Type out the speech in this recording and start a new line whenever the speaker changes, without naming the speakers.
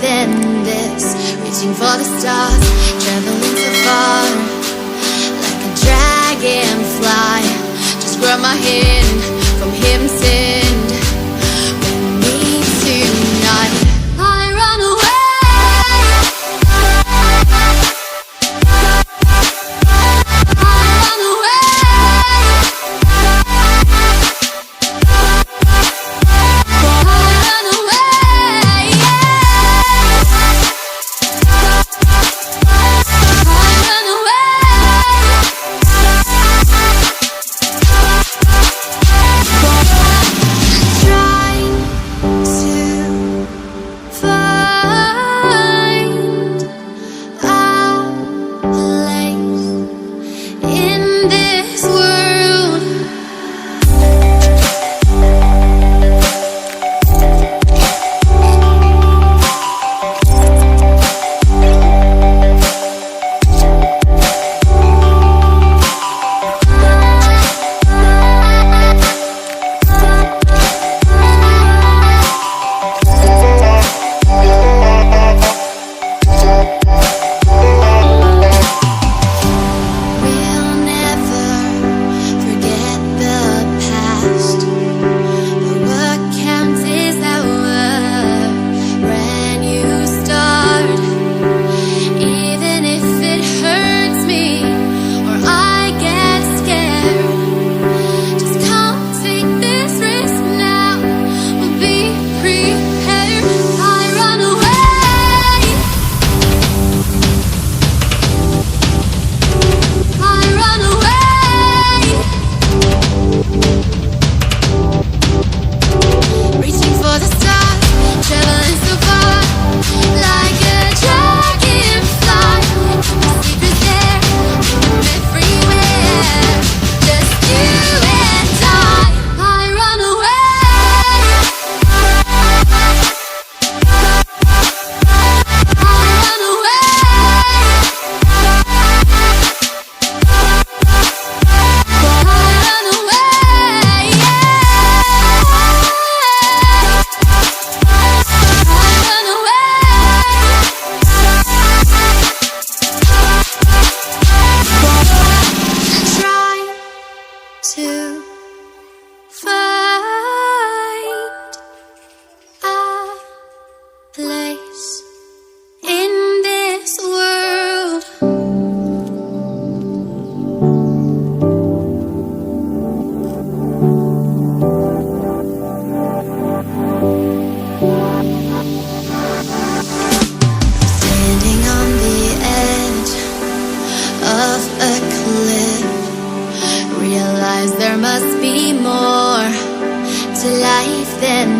than this. Reaching for the stars, traveling so far, like a dragonfly. Just grab my hand from him, send with me tonight. I run away. To find a place in this world. Standing on the edge of a cliff, realize there must be more to life than